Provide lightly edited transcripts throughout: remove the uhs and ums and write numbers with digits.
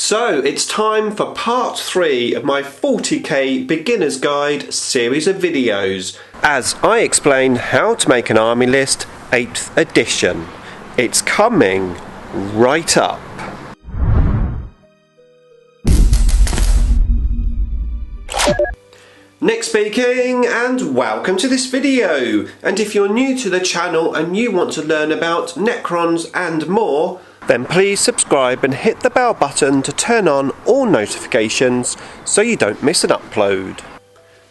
So it's time for part 3 of my 40k Beginner's Guide series of videos as I explain how to make an army list 8th edition. It's coming right up. Nick speaking and welcome to this video, and if you're new to the channel and you want to learn about Necrons and more, then please subscribe and hit the bell button to turn on all notifications so you don't miss an upload.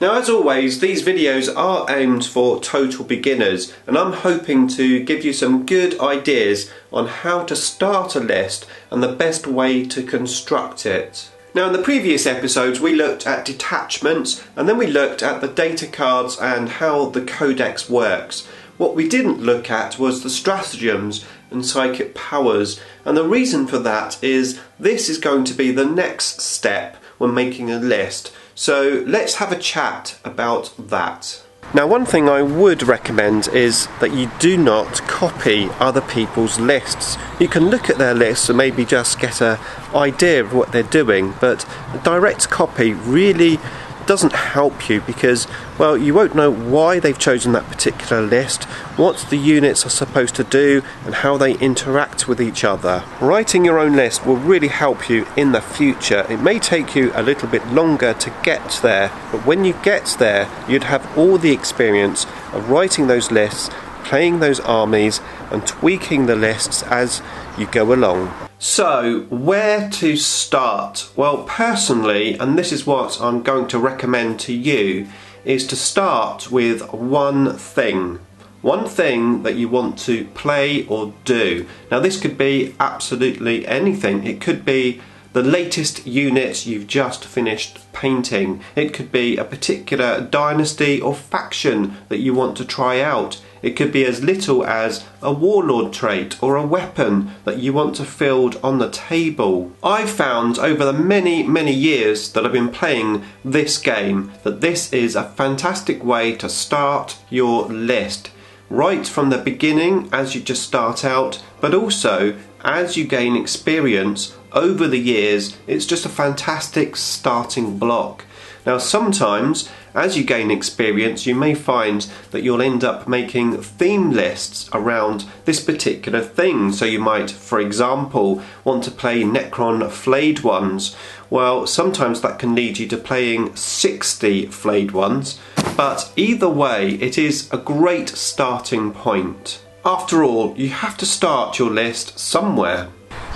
Now, as always, these videos are aimed for total beginners, and I'm hoping to give you some good ideas on how to start a list and the best way to construct it. Now, in the previous episodes we looked at detachments, and then we looked at the data cards and how the codex works. What we didn't look at was the stratagems and psychic powers, and the reason for that is this is going to be the next step when making a list. So let's have a chat about that. Now, one thing I would recommend is that you do not copy other people's lists. You can look at their lists and maybe just get an idea of what they're doing, but a direct copy really doesn't help you because, well, you won't know why they've chosen that particular list, what the units are supposed to do and how they interact with each other. Writing your own list will really help you in the future. It may take you a little bit longer to get there, but when you get there you'd have all the experience of writing those lists, playing those armies and tweaking the lists as you go along. So, where to start? Well, personally, and this is what I'm going to recommend to you, is to start with one thing. One thing that you want to play or do. Now, this could be absolutely anything. It could be the latest unit you've just finished painting. It could be a particular dynasty or faction that you want to try out. It could be as little as a warlord trait or a weapon that you want to field on the table. I've found over the many years that I've been playing this game that this is a fantastic way to start your list. Right from the beginning as you just start out, but also as you gain experience over the years, it's just a fantastic starting block. Now, sometimes as you gain experience you may find that you'll end up making theme lists around this particular thing. So you might, for example, want to play Necron flayed ones. Well, sometimes that can lead you to playing 60 flayed ones, but either way it is a great starting point. After all, you have to start your list somewhere.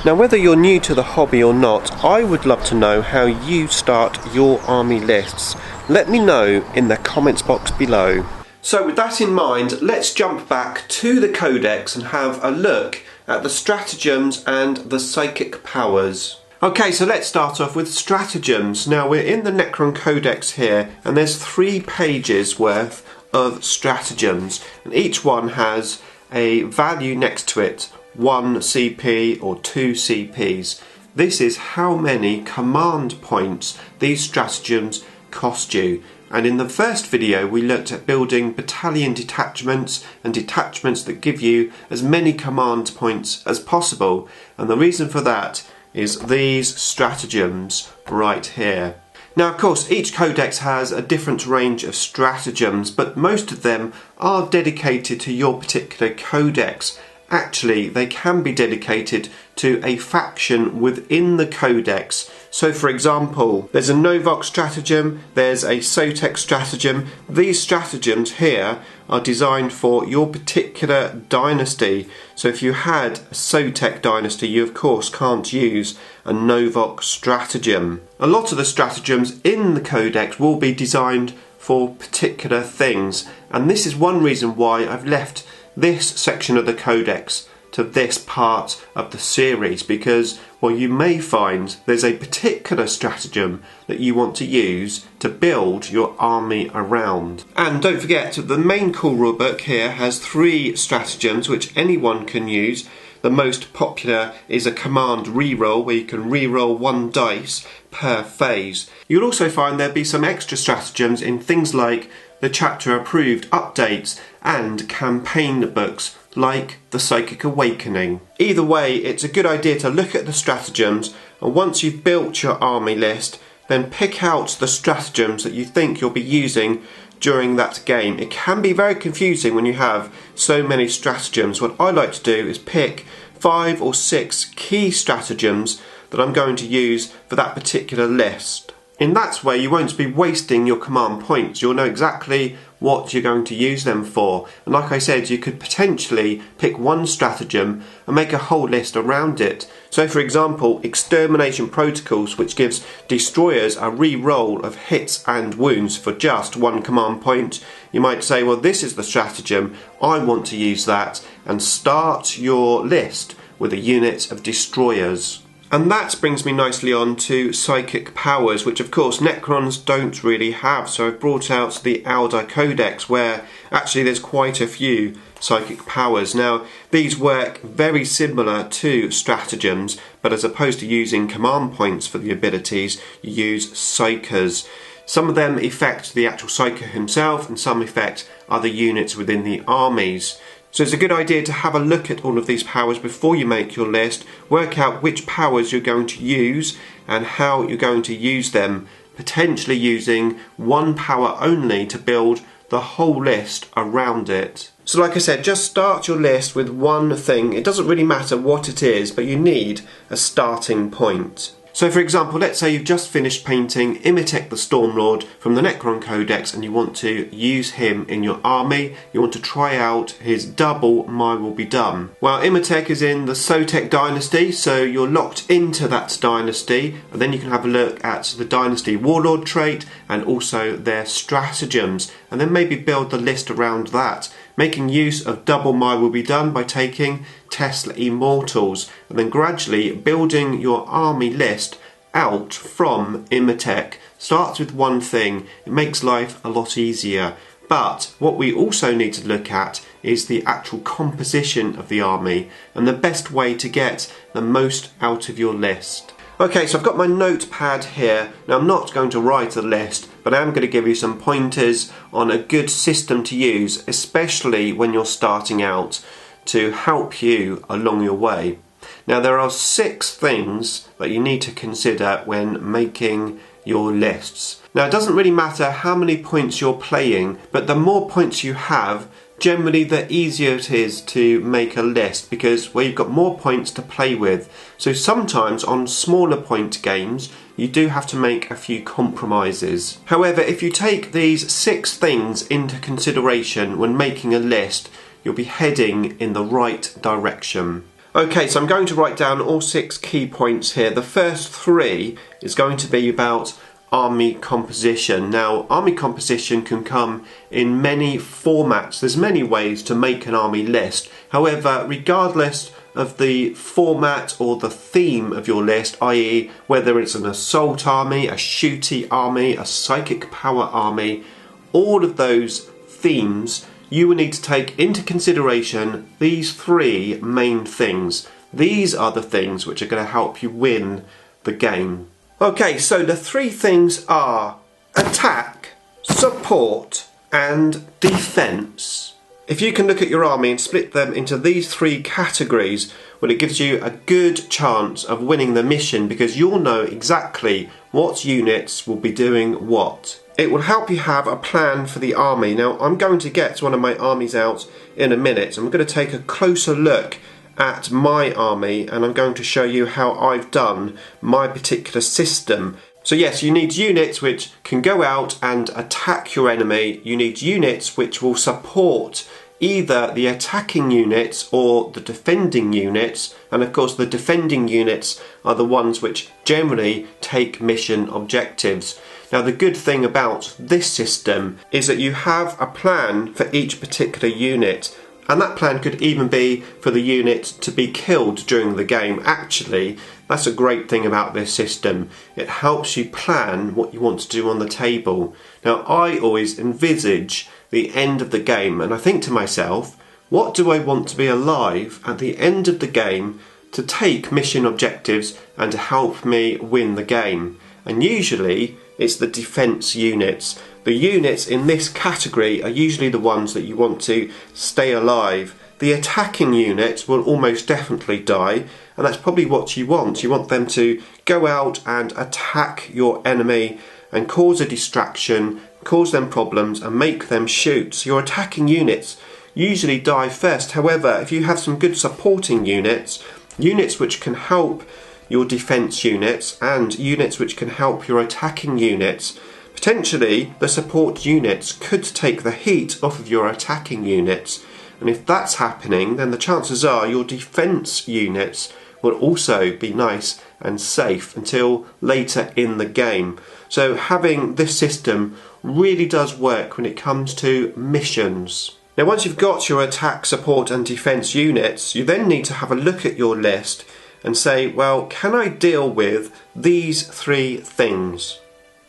Now, whether you're new to the hobby or not, I would love to know how you start your army lists. Let me know in the comments box below. So with that in mind, let's jump back to the codex and have a look at the stratagems and the psychic powers. Okay, so let's start off with stratagems. Now, we're in the Necron codex here, and there's 3 pages worth of stratagems, and each one has a value next to it. 1 CP or 2 CPs. This is how many command points these stratagems cost you. And in the first video we looked at building battalion detachments and detachments that give you as many command points as possible. And the reason for that is these stratagems right here. Now, of course, each codex has a different range of stratagems, but most of them are dedicated to your particular codex. Actually, they can be dedicated to a faction within the codex. So, for example, there's a Novok stratagem, there's a Sotek stratagem. These stratagems here are designed for your particular dynasty. So if you had a Sotek dynasty, you of course can't use a Novok stratagem. A lot of the stratagems in the codex will be designed for particular things, and this is one reason why I've left this section of the codex to this part of the series, because, well, you may find there's a particular stratagem that you want to use to build your army around. And don't forget, the main core rulebook here has 3 stratagems which anyone can use. The most popular is a command reroll, where you can reroll 1 dice per phase. You'll also find there'll be some extra stratagems in things like the chapter approved updates and campaign books like the Psychic Awakening. Either way, it's a good idea to look at the stratagems And once you've built your army list, then pick out the stratagems that you think you'll be using during that game. It can be very confusing when you have so many stratagems. What I like to do is pick 5 or 6 key stratagems that I'm going to use for that particular list. In that way you won't be wasting your command points. You'll know exactly what you're going to use them for. And like I said, you could potentially pick one stratagem and make a whole list around it. So for example, extermination protocols, which gives destroyers a re-roll of hits and wounds for just 1 command point. You might say, well, this is the stratagem, I want to use that, and start your list with a unit of destroyers. And that brings me nicely on to psychic powers, which of course Necrons don't really have. So I've brought out the codex, where actually there's quite a few psychic powers. Now these work very similar to stratagems, but as opposed to using command points for the abilities, you use psychers. Some of them affect the actual psyker himself, and some affect other units within the armies. So it's a good idea to have a look at all of these powers before you make your list, work out which powers you're going to use and how you're going to use them, potentially using one power only to build the whole list around it. So like I said, just start your list with one thing. It doesn't really matter what it is, but you need a starting point. So for example, let's say you've just finished painting Imhotep the Stormlord from the Necron Codex and you want to use him in your army. You want to try out his double My Will Be Done. Well, Imhotep is in the Sotek dynasty, so you're locked into that dynasty, and then you can have a look at the dynasty warlord trait and also their stratagems, and then maybe build the list around that, making use of double My Will Be Done by taking Tesla Immortals, and then gradually building your army list out from Imhotep. Starts with one thing, it makes life a lot easier. But what we also need to look at is the actual composition of the army and the best way to get the most out of your list. Okay, so I've got my notepad here. Now I'm not going to write a list, but I am going to give you some pointers on a good system to use, especially when you're starting out, to help you along your way. Now there are 6 things that you need to consider when making your lists. Now it doesn't really matter how many points you're playing, but the more points you have, generally the easier it is to make a list, because you've got more points to play with. So sometimes on smaller point games you do have to make a few compromises. However, if you take these 6 things into consideration when making a list, you'll be heading in the right direction. Okay, so I'm going to write down all 6 key points here. The first 3 is going to be about army composition. Now, army composition can come in many formats. There's many ways to make an army list. However, regardless of the format or the theme of your list, i.e. whether it's an assault army, a shooty army, a psychic power army, all of those themes, you will need to take into consideration these 3 main things. These are the things which are going to help you win the game. Okay, so the 3 things are attack, support, and defense. If you can look at your army and split them into these 3 categories, well, it gives you a good chance of winning the mission, because you'll know exactly what units will be doing what. It will help you have a plan for the army. Now, I'm going to get one of my armies out in a minute, and we're going to take a closer look at my army, and I'm going to show you how I've done my particular system. So yes, you need units which can go out and attack your enemy. You need units which will support either the attacking units or the defending units, and of course the defending units are the ones which generally take mission objectives. Now the good thing about this system is that you have a plan for each particular unit, and that plan could even be for the unit to be killed during the game. Actually, that's a great thing about this system. It helps you plan what you want to do on the table. Now I always envisage the end of the game, and I think to myself, what do I want to be alive at the end of the game to take mission objectives and to help me win the game? And usually it's the defense units. The units in this category are usually the ones that you want to stay alive. The attacking units will almost definitely die, and that's probably what you want. You want them to go out and attack your enemy and cause a distraction, cause them problems and make them shoot. So your attacking units usually die first. However, if you have some good supporting units, units which can help your defense units and units which can help your attacking units, potentially the support units could take the heat off of your attacking units. And if that's happening, then the chances are your defense units will also be nice and safe until later in the game. So having this system really does work when it comes to missions. Now once you've got your attack, support and defense units, you then need to have a look at your list and say, well, can I deal with these three things?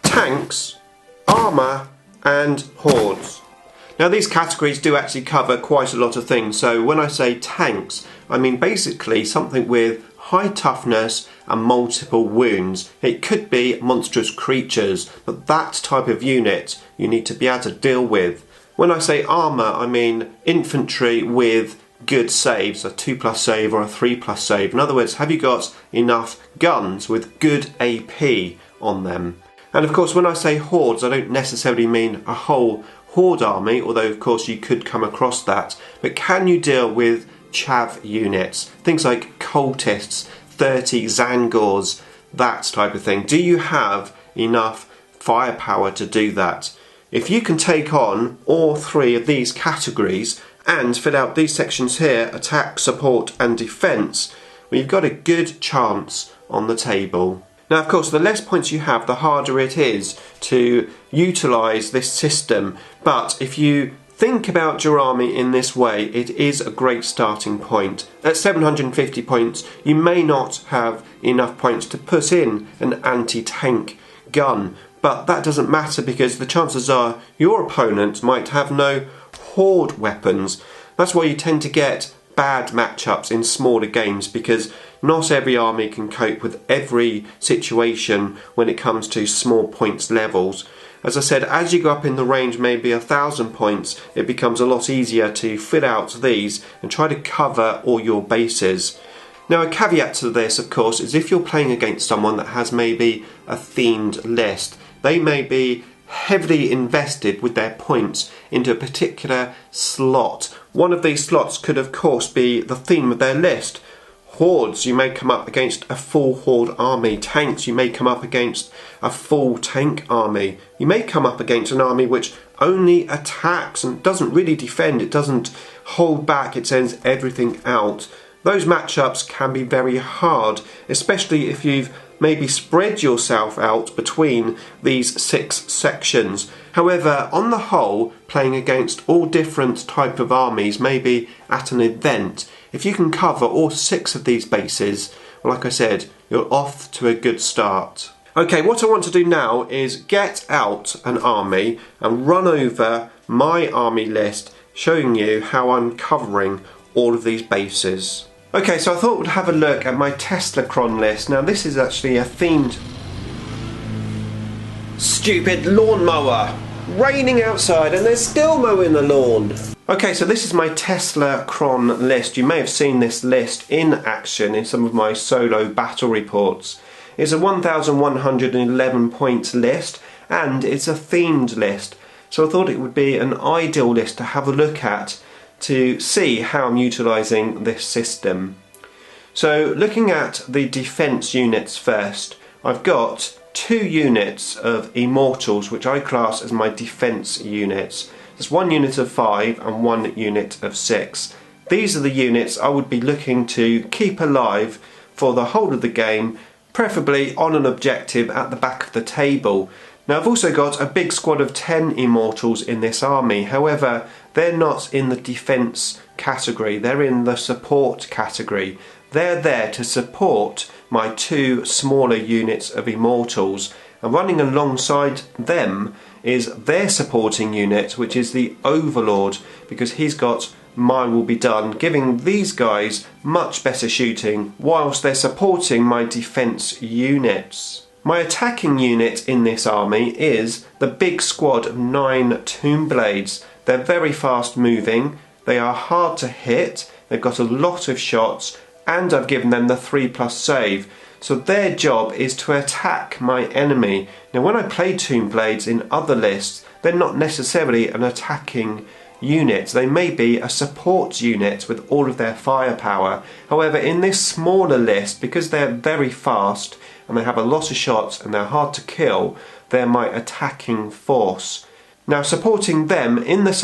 Tanks, armour and hordes. Now these categories do actually cover quite a lot of things. So when I say tanks, I mean basically something with high toughness and multiple wounds. It could be monstrous creatures, but that type of unit you need to be able to deal with. When I say armour, I mean infantry with good saves, a 2+ save or a 3+ save. In other words, have you got enough guns with good AP on them? And of course when I say hordes, I don't necessarily mean a whole horde army, although of course you could come across that. But can you deal with chav units? Things like cultists, 30 Zangors, that type of thing. Do you have enough firepower to do that? If you can take on all three of these categories and fill out these sections here, attack, support and defence, well, you've got a good chance on the table. Now of course the less points you have, the harder it is to utilise this system, but if you think about your army in this way, it is a great starting point. At 750 points you may not have enough points to put in an anti-tank gun, but that doesn't matter because the chances are your opponent might have no horde weapons. That's why you tend to get bad matchups in smaller games, because not every army can cope with every situation when it comes to small points levels. As I said, as you go up in the range, maybe 1,000 points, it becomes a lot easier to fill out these and try to cover all your bases. Now a caveat to this, of course, is if you're playing against someone that has maybe a themed list, they may be heavily invested with their points into a particular slot. One of these slots could of course be the theme of their list. Hordes, you may come up against a full horde army. Tanks, you may come up against a full tank army. You may come up against an army which only attacks and doesn't really defend. It doesn't hold back, it sends everything out. Those matchups can be very hard, especially if you've maybe spread yourself out between these 6 sections. However, on the whole, playing against all different type of armies, maybe at an event, if you can cover all 6 of these bases, well, like I said, you're off to a good start. Okay, what I want to do now is get out an army and run over my army list, showing you how I'm covering all of these bases. Okay, so I thought we'd have a look at my Tesla-cron list. Now this is actually a themed... Stupid lawnmower! Raining outside and they're still mowing the lawn! Okay, so this is my Tesla-cron list. You may have seen this list in action in some of my solo battle reports. It's a 1,111 point list and it's a themed list. So I thought it would be an ideal list to have a look at to see how I'm utilising this system. So looking at the defence units first, I've got 2 units of Immortals which I class as my defence units. There's 1 unit of 5 and 1 unit of 6. These are the units I would be looking to keep alive for the whole of the game, preferably on an objective at the back of the table. Now I've also got a big squad of 10 Immortals in this army. However, they're not in the defence category, they're in the support category. They're there to support my 2 smaller units of Immortals, and running alongside them is their supporting unit, which is the Overlord, because he's got Mine Will Be Done, giving these guys much better shooting whilst they're supporting my defence units. My attacking unit in this army is the big squad of 9 Tombblades. They're very fast moving, they are hard to hit, they've got a lot of shots, and I've given them the 3+ save. So their job is to attack my enemy. Now when I play Tomb Blades in other lists, they're not necessarily an attacking unit. They may be a support unit with all of their firepower. However, in this smaller list, because they're very fast and they have a lot of shots and they're hard to kill, they're my attacking force. Now supporting them is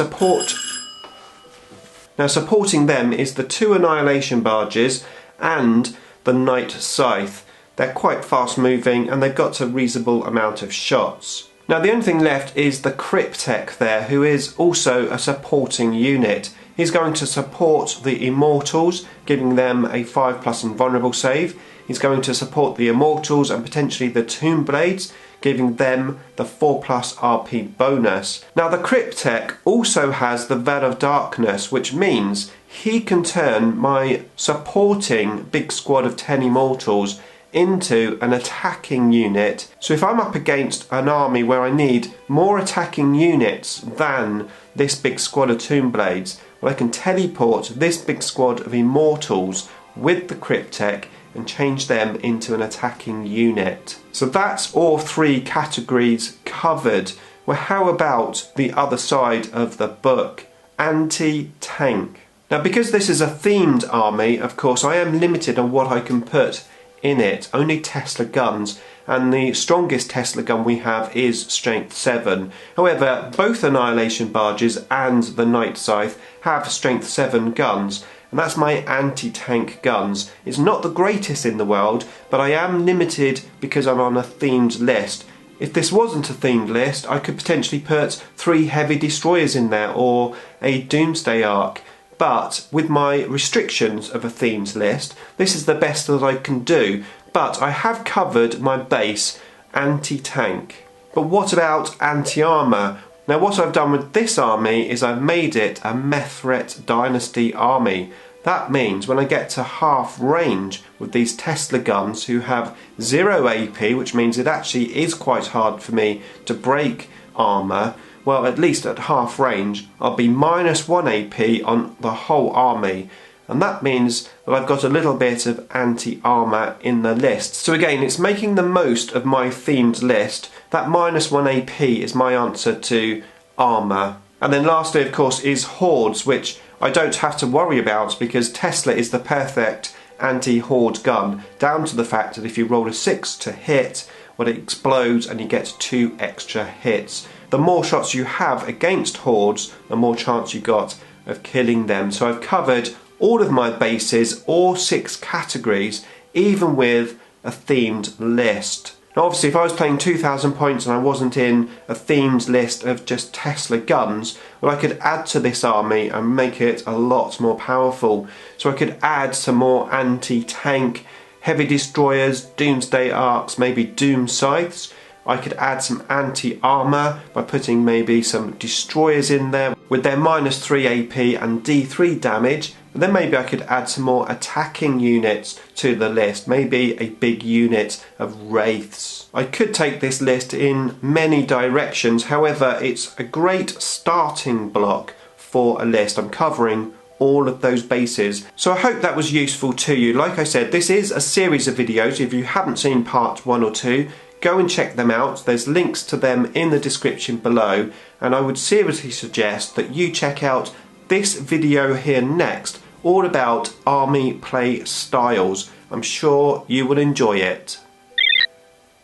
the 2 Annihilation Barges and the Knight Scythe. They're quite fast moving and they've got a reasonable amount of shots. Now the only thing left is the Cryptek there, who is also a supporting unit. He's going to support the Immortals, giving them a 5+ invulnerable save. He's going to support the Immortals and potentially the Tomb Blades, giving them the 4+ RP bonus. Now the Cryptek also has the Veil of Darkness, which means he can turn my supporting big squad of 10 Immortals into an attacking unit. So if I'm up against an army where I need more attacking units than this big squad of Tomb Blades, well, I can teleport this big squad of Immortals with the Cryptek and change them into an attacking unit. So that's all 3 categories covered. Well, how about the other side of the book? Anti-tank. Now because this is a themed army, of course I am limited on what I can put in it. Only Tesla guns, and the strongest Tesla gun we have is strength 7. However, both Annihilation Barges and the Knight Scythe have strength 7 guns, and that's my anti-tank guns. It's not the greatest in the world, but I am limited because I'm on a themed list. If this wasn't a themed list, I could potentially put 3 heavy destroyers in there or a Doomsday Ark. But with my restrictions of a themes list, this is the best that I can do. But I have covered my base anti-tank. But what about anti-armour? Now what I've done with this army is I've made it a Methret Dynasty army. That means when I get to half range with these Tesla guns who have 0 AP, which means it actually is quite hard for me to break armour, well, at least at half range, I'll be -1 AP on the whole army. And that means that I've got a little bit of anti-armour in the list. So again, it's making the most of my themed list. That -1 AP is my answer to armour. And then lastly, of course, is hordes, which I don't have to worry about because Tesla is the perfect anti-horde gun, down to the fact that if you roll a 6 to hit, well, it explodes and you get 2 extra hits. The more shots you have against hordes, the more chance you got of killing them. So I've covered all of my bases, all 6 categories, even with a themed list. Now obviously if I was playing 2,000 points and I wasn't in a themed list of just Tesla guns, well, I could add to this army and make it a lot more powerful. So I could add some more anti-tank, heavy destroyers, Doomsday Arks, maybe Doom Scythes. I could add some anti-armour by putting maybe some destroyers in there with their -3 AP and D3 damage. And then maybe I could add some more attacking units to the list, maybe a big unit of wraiths. I could take this list in many directions, however it's a great starting block for a list. I'm covering all of those bases. So I hope that was useful to you. Like I said, this is a series of videos. If you haven't seen part 1 or 2, go and check them out. There's links to them in the description below, and I would seriously suggest that you check out this video here next, all about army play styles. I'm sure you will enjoy it.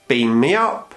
Beam me up!